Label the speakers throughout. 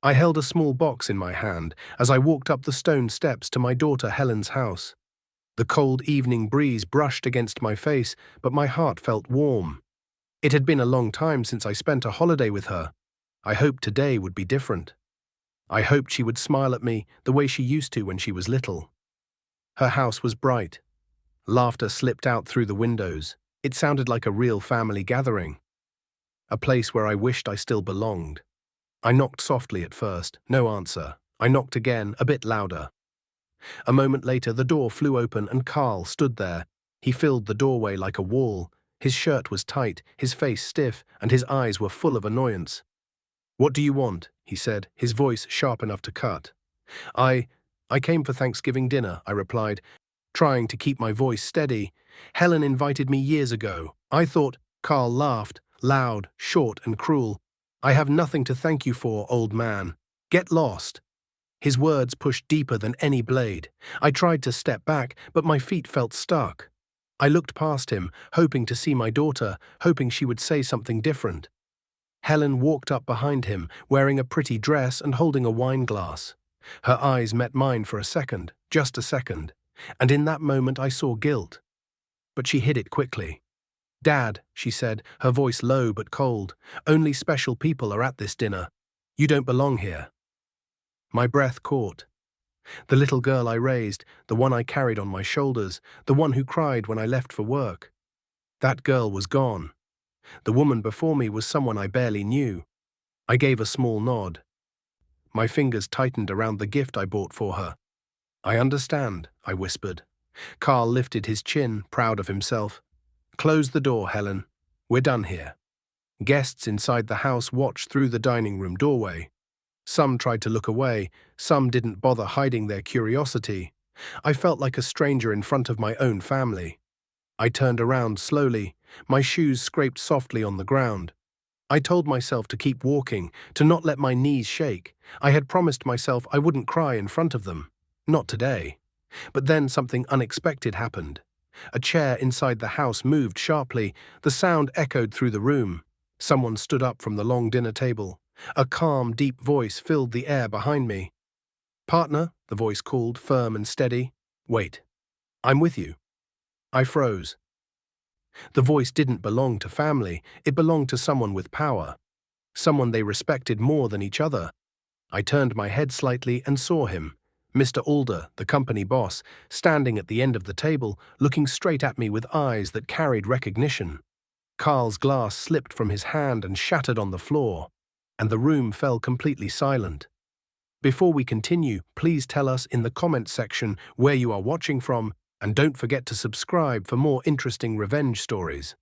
Speaker 1: I held a small box in my hand as I walked up the stone steps to my daughter Helen's house. The cold evening breeze brushed against my face, but my heart felt warm. It had been a long time since I spent a holiday with her. I hoped today would be different. I hoped she would smile at me the way she used to when she was little. Her house was bright. Laughter slipped out through the windows. It sounded like a real family gathering. A place where I wished I still belonged. I knocked softly at first, no answer. I knocked again, a bit louder. A moment later, the door flew open and Carl stood there. He filled the doorway like a wall. His shirt was tight, his face stiff, and his eyes were full of annoyance. "What do you want?" he said, his voice sharp enough to cut. I came for Thanksgiving dinner," I replied, trying to keep my voice steady. "Helen invited me years ago. I thought—" Carl laughed, loud, short, and cruel. "I have nothing to thank you for, old man. Get lost." His words pushed deeper than any blade. I tried to step back, but my feet felt stuck. I looked past him, hoping to see my daughter, hoping she would say something different. Helen walked up behind him, wearing a pretty dress and holding a wine glass. Her eyes met mine for a second, just a second, and in that moment I saw guilt. But she hid it quickly. "Dad," she said, her voice low but cold, "only special people are at this dinner. You don't belong here." My breath caught. The little girl I raised, the one I carried on my shoulders, the one who cried when I left for work. That girl was gone. The woman before me was someone I barely knew. I gave a small nod. My fingers tightened around the gift I bought for her. "I understand," I whispered. Carl lifted his chin, proud of himself. "Close the door, Helen. We're done here." Guests inside the house watched through the dining room doorway. Some tried to look away, some didn't bother hiding their curiosity. I felt like a stranger in front of my own family. I turned around slowly, my shoes scraped softly on the ground. I told myself to keep walking, to not let my knees shake. I had promised myself I wouldn't cry in front of them. Not today. But then something unexpected happened. A chair inside the house moved sharply. The sound echoed through the room. Someone stood up from the long dinner table. A calm, deep voice filled the air behind me. "Partner," the voice called, firm and steady. "Wait. I'm with you." I froze. The voice didn't belong to family, it belonged to someone with power. Someone they respected more than each other. I turned my head slightly and saw him, Mr. Alder, the company boss, standing at the end of the table, looking straight at me with eyes that carried recognition. Carl's glass slipped from his hand and shattered on the floor, and the room fell completely silent. Before we continue, please tell us in the comments section where you are watching from, and don't forget to subscribe for more interesting revenge stories.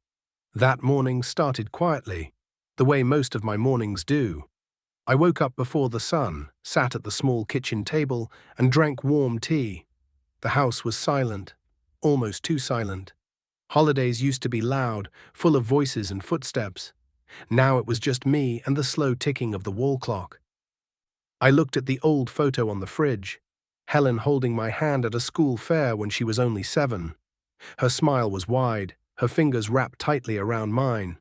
Speaker 1: That morning started quietly, the way most of my mornings do. I woke up before the sun, sat at the small kitchen table, and drank warm tea. The house was silent, almost too silent. Holidays used to be loud, full of voices and footsteps. Now it was just me and the slow ticking of the wall clock. I looked at the old photo on the fridge, Helen holding my hand at a school fair when she was only 7. Her smile was wide, her fingers wrapped tightly around mine.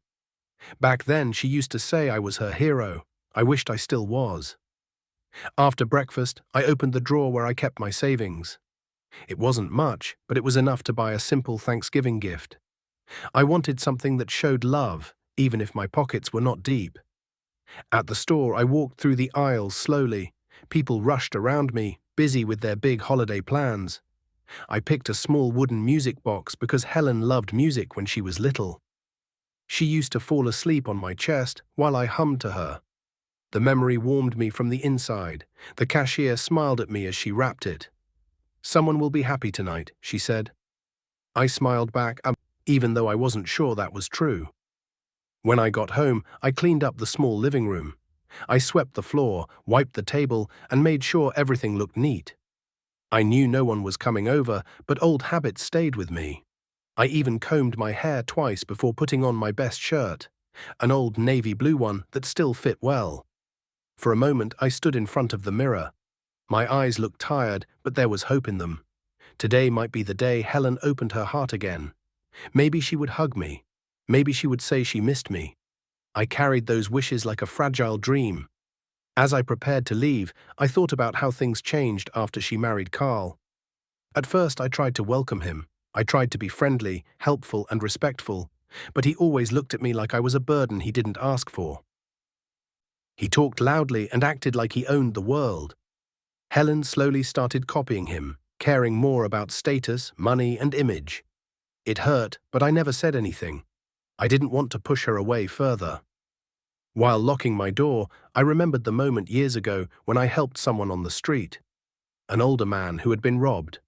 Speaker 1: Back then, she used to say I was her hero. I wished I still was. After breakfast, I opened the drawer where I kept my savings. It wasn't much, but it was enough to buy a simple Thanksgiving gift. I wanted something that showed love, even if my pockets were not deep. At the store, I walked through the aisles slowly. People rushed around me, busy with their big holiday plans. I picked a small wooden music box because Helen loved music when she was little. She used to fall asleep on my chest while I hummed to her. The memory warmed me from the inside. The cashier smiled at me as she wrapped it. "Someone will be happy tonight," she said. I smiled back, even though I wasn't sure that was true. When I got home, I cleaned up the small living room. I swept the floor, wiped the table, and made sure everything looked neat. I knew no one was coming over, but old habits stayed with me. I even combed my hair twice before putting on my best shirt, an old navy blue one that still fit well. For a moment, I stood in front of the mirror. My eyes looked tired, but there was hope in them. Today might be the day Helen opened her heart again. Maybe she would hug me. Maybe she would say she missed me. I carried those wishes like a fragile dream. As I prepared to leave, I thought about how things changed after she married Carl. At first, I tried to welcome him. I tried to be friendly, helpful, and respectful, but he always looked at me like I was a burden he didn't ask for. He talked loudly and acted like he owned the world. Helen slowly started copying him, caring more about status, money, and image. It hurt, but I never said anything. I didn't want to push her away further. While locking my door, I remembered the moment years ago when I helped someone on the street, an older man who had been robbed.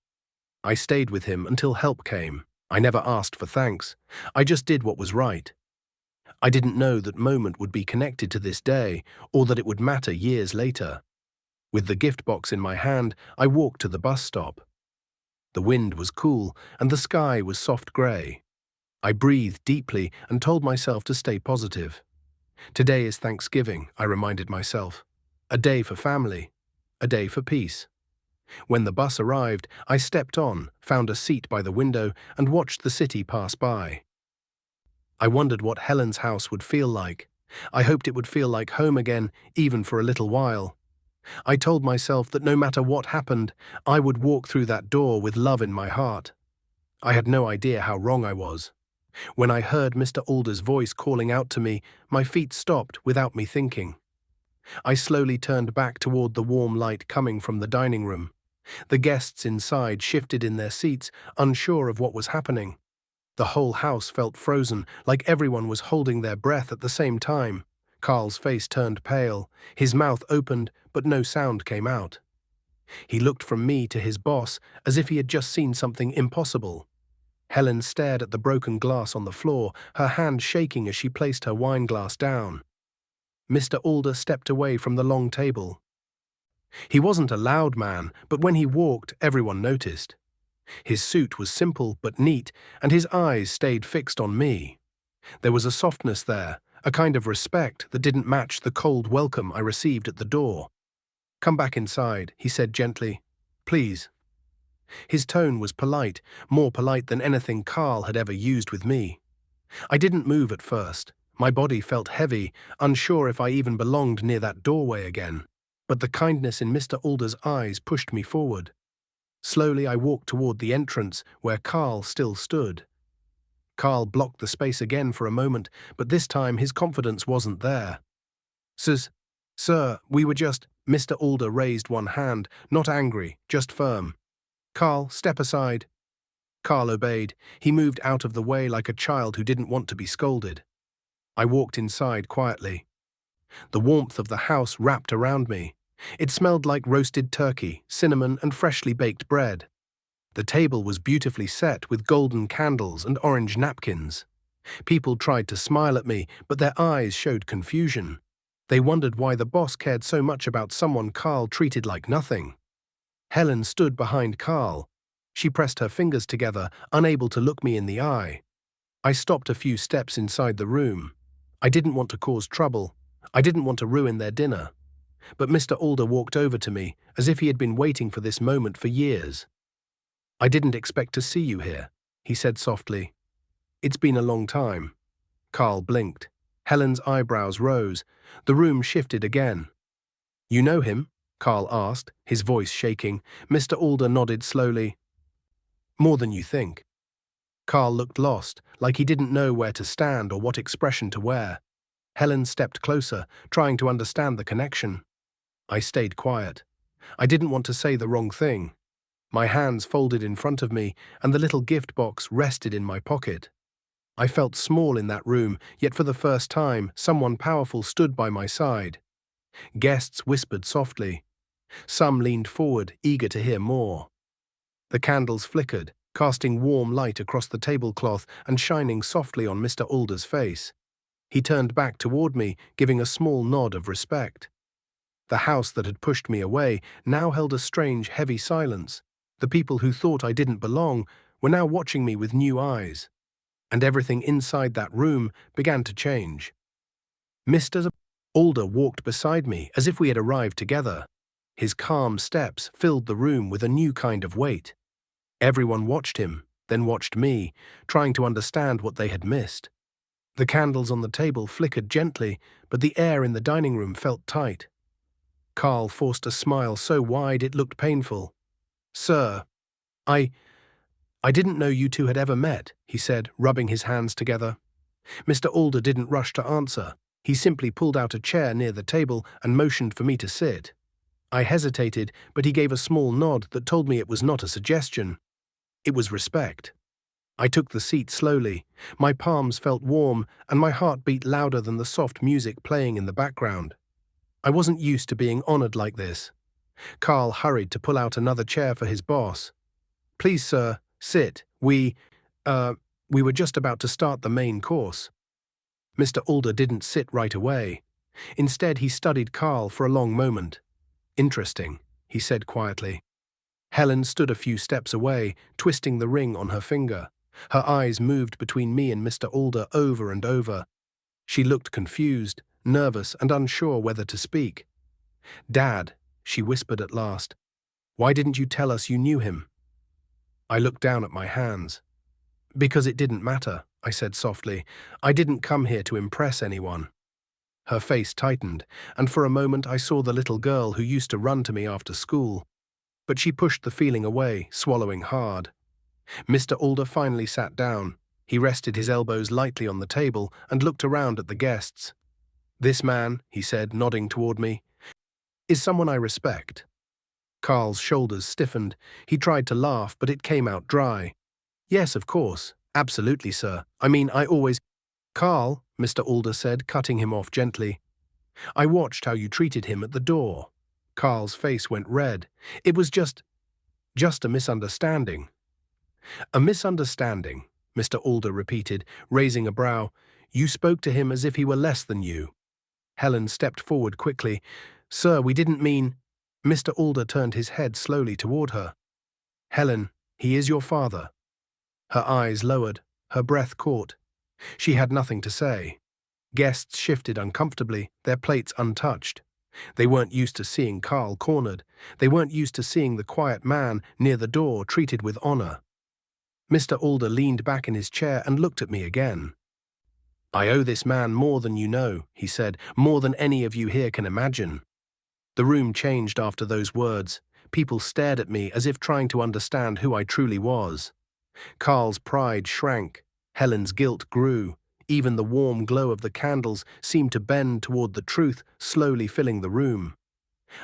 Speaker 1: I stayed with him until help came. I never asked for thanks. I just did what was right. I didn't know that moment would be connected to this day, or that it would matter years later. With the gift box in my hand, I walked to the bus stop. The wind was cool, and the sky was soft grey. I breathed deeply and told myself to stay positive. Today is Thanksgiving, I reminded myself. A day for family. A day for peace. When the bus arrived, I stepped on, found a seat by the window, and watched the city pass by. I wondered what Helen's house would feel like. I hoped it would feel like home again, even for a little while. I told myself that no matter what happened, I would walk through that door with love in my heart. I had no idea how wrong I was. When I heard Mr. Alder's voice calling out to me, my feet stopped without me thinking. I slowly turned back toward the warm light coming from the dining room. The guests inside shifted in their seats, unsure of what was happening. The whole house felt frozen, like everyone was holding their breath at the same time. Carl's face turned pale, his mouth opened, but no sound came out. He looked from me to his boss, as if he had just seen something impossible. Helen stared at the broken glass on the floor, her hand shaking as she placed her wine glass down. Mr. Alder stepped away from the long table. He wasn't a loud man, but when he walked, everyone noticed. His suit was simple but neat, and his eyes stayed fixed on me. There was a softness there, a kind of respect that didn't match the cold welcome I received at the door. "Come back inside," he said gently. "Please." His tone was polite, more polite than anything Carl had ever used with me. I didn't move at first. My body felt heavy, unsure if I even belonged near that doorway again. But the kindness in Mr. Alder's eyes pushed me forward. Slowly I walked toward the entrance, where Carl still stood. Carl blocked the space again for a moment, but this time his confidence wasn't there. Sir, we were just—" Mr. Alder raised one hand, not angry, just firm. "Carl, step aside." Carl obeyed. He moved out of the way like a child who didn't want to be scolded. I walked inside quietly. The warmth of the house wrapped around me. It smelled like roasted turkey, cinnamon, and freshly baked bread. The table was beautifully set with golden candles and orange napkins. People tried to smile at me, but their eyes showed confusion. They wondered why the boss cared so much about someone Carl treated like nothing. Helen stood behind Carl. She pressed her fingers together, unable to look me in the eye. I stopped a few steps inside the room. I didn't want to cause trouble. I didn't want to ruin their dinner. But Mr. Alder walked over to me, as if he had been waiting for this moment for years. "I didn't expect to see you here," he said softly. "It's been a long time." Carl blinked. Helen's eyebrows rose. The room shifted again. "You know him?" Carl asked, his voice shaking. Mr. Alder nodded slowly. "More than you think." Carl looked lost, like he didn't know where to stand or what expression to wear. Helen stepped closer, trying to understand the connection. I stayed quiet. I didn't want to say the wrong thing. My hands folded in front of me, and the little gift box rested in my pocket. I felt small in that room, yet for the first time, someone powerful stood by my side. Guests whispered softly. Some leaned forward, eager to hear more. The candles flickered, casting warm light across the tablecloth and shining softly on Mr. Alder's face. He turned back toward me, giving a small nod of respect. The house that had pushed me away now held a strange, heavy silence. The people who thought I didn't belong were now watching me with new eyes. And everything inside that room began to change. Mr. Alder walked beside me as if we had arrived together. His calm steps filled the room with a new kind of weight. Everyone watched him, then watched me, trying to understand what they had missed. The candles on the table flickered gently, but the air in the dining room felt tight. Carl forced a smile so wide it looked painful. Sir, I didn't know you two had ever met, he said, rubbing his hands together. Mr. Alder didn't rush to answer. He simply pulled out a chair near the table and motioned for me to sit. I hesitated, but he gave a small nod that told me it was not a suggestion. It was respect. I took the seat slowly. My palms felt warm, and my heart beat louder than the soft music playing in the background. I wasn't used to being honored like this. Carl hurried to pull out another chair for his boss. Please, sir, sit. We were just about to start the main course. Mr. Alder didn't sit right away. Instead, he studied Carl for a long moment. Interesting, he said quietly. Helen stood a few steps away, twisting the ring on her finger. Her eyes moved between me and Mr. Alder over and over. She looked confused, nervous, and unsure whether to speak. Dad, she whispered at last, why didn't you tell us you knew him? I looked down at my hands. Because it didn't matter, I said softly. I didn't come here to impress anyone. Her face tightened, and for a moment I saw the little girl who used to run to me after school. But she pushed the feeling away, swallowing hard. Mr. Alder finally sat down. He rested his elbows lightly on the table and looked around at the guests. This man, he said, nodding toward me, is someone I respect. Carl's shoulders stiffened. He tried to laugh, but it came out dry. Yes, of course. Absolutely, sir. I mean, I always— Carl, Mr. Alder said, cutting him off gently. I watched how you treated him at the door. Carl's face went red. It was just a misunderstanding. A misunderstanding, Mr. Alder repeated, raising a brow. You spoke to him as if he were less than you. Helen stepped forward quickly. Sir, we didn't mean— Mr. Alder turned his head slowly toward her. Helen, he is your father. Her eyes lowered, her breath caught. She had nothing to say. Guests shifted uncomfortably, their plates untouched. They weren't used to seeing Carl cornered. They weren't used to seeing the quiet man near the door treated with honor. Mr. Alder leaned back in his chair and looked at me again. I owe this man more than you know, he said, more than any of you here can imagine. The room changed after those words. People stared at me as if trying to understand who I truly was. Carl's pride shrank. Helen's guilt grew. Even the warm glow of the candles seemed to bend toward the truth, slowly filling the room.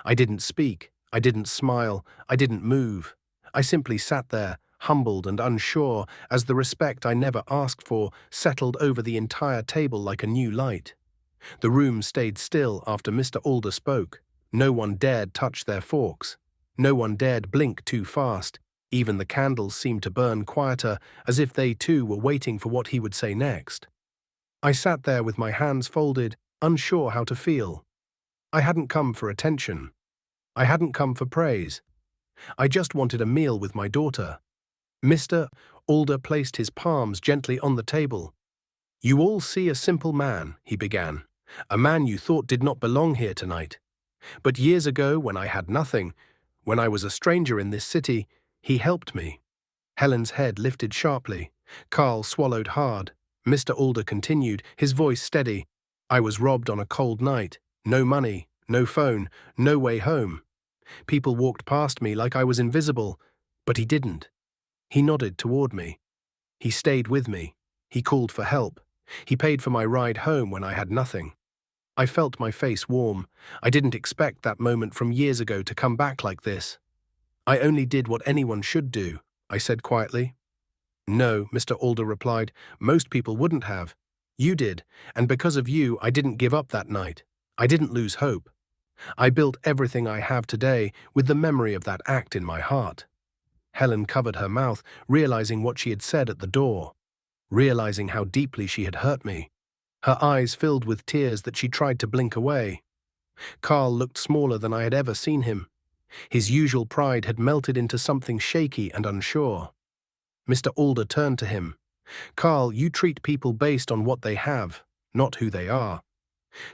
Speaker 1: I didn't speak. I didn't smile. I didn't move. I simply sat there, humbled and unsure, as the respect I never asked for settled over the entire table like a new light. The room stayed still after Mr. Alder spoke. No one dared touch their forks. No one dared blink too fast. Even the candles seemed to burn quieter, as if they too were waiting for what he would say next. I sat there with my hands folded, unsure how to feel. I hadn't come for attention. I hadn't come for praise. I just wanted a meal with my daughter. Mr. Alder placed his palms gently on the table. You all see a simple man, he began. A man you thought did not belong here tonight. But years ago, when I had nothing, when I was a stranger in this city, he helped me. Helen's head lifted sharply. Carl swallowed hard. Mr. Alder continued, his voice steady. I was robbed on a cold night. No money, no phone, no way home. People walked past me like I was invisible, but he didn't. He nodded toward me. He stayed with me. He called for help. He paid for my ride home when I had nothing. I felt my face warm. I didn't expect that moment from years ago to come back like this. I only did what anyone should do, I said quietly. No, Mr. Alder replied, most people wouldn't have. You did, and because of you, I didn't give up that night. I didn't lose hope. I built everything I have today with the memory of that act in my heart. Helen covered her mouth, realizing what she had said at the door, realizing how deeply she had hurt me. Her eyes filled with tears that she tried to blink away. Carl looked smaller than I had ever seen him. His usual pride had melted into something shaky and unsure. Mr. Alder turned to him. Carl, you treat people based on what they have, not who they are.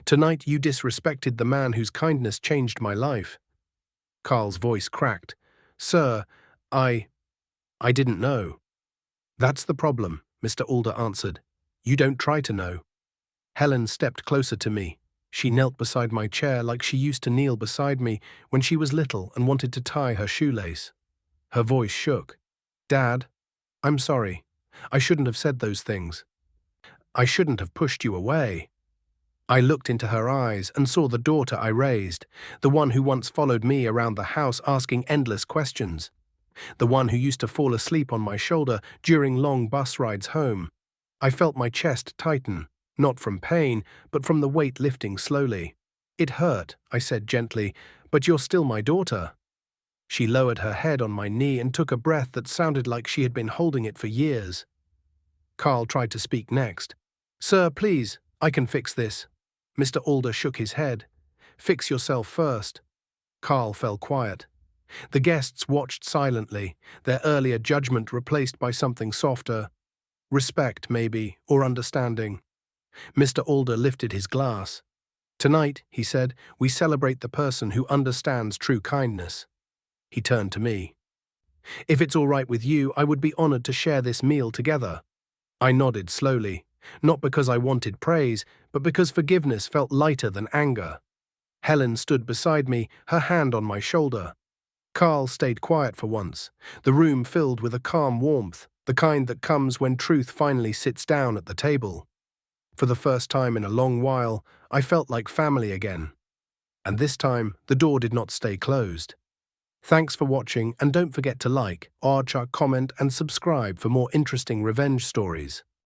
Speaker 1: Tonight you disrespected the man whose kindness changed my life. Carl's voice cracked. Sir, I didn't know. That's the problem, Mr. Alder answered. You don't try to know. Helen stepped closer to me. She knelt beside my chair like she used to kneel beside me when she was little and wanted to tie her shoelace. Her voice shook. "Dad, I'm sorry. I shouldn't have said those things. I shouldn't have pushed you away." I looked into her eyes and saw the daughter I raised, the one who once followed me around the house asking endless questions, the one who used to fall asleep on my shoulder during long bus rides home. I felt my chest tighten, not from pain, but from the weight lifting slowly. "It hurt," I said gently, "but you're still my daughter." She lowered her head on my knee and took a breath that sounded like she had been holding it for years. Carl tried to speak next. "Sir, please, I can fix this." Mr. Alder shook his head. "Fix yourself first." Carl fell quiet. The guests watched silently, their earlier judgment replaced by something softer. Respect, maybe, or understanding. Mr. Alder lifted his glass. "Tonight," he said, "we celebrate the person who understands true kindness." He turned to me. "If it's all right with you, I would be honored to share this meal together." I nodded slowly, not because I wanted praise, but because forgiveness felt lighter than anger. Helen stood beside me, her hand on my shoulder. Carl stayed quiet for once, the room filled with a calm warmth, the kind that comes when truth finally sits down at the table. For the first time in a long while, I felt like family again. And this time, the door did not stay closed. Thanks for watching, and don't forget to like, comment, and subscribe for more interesting revenge stories.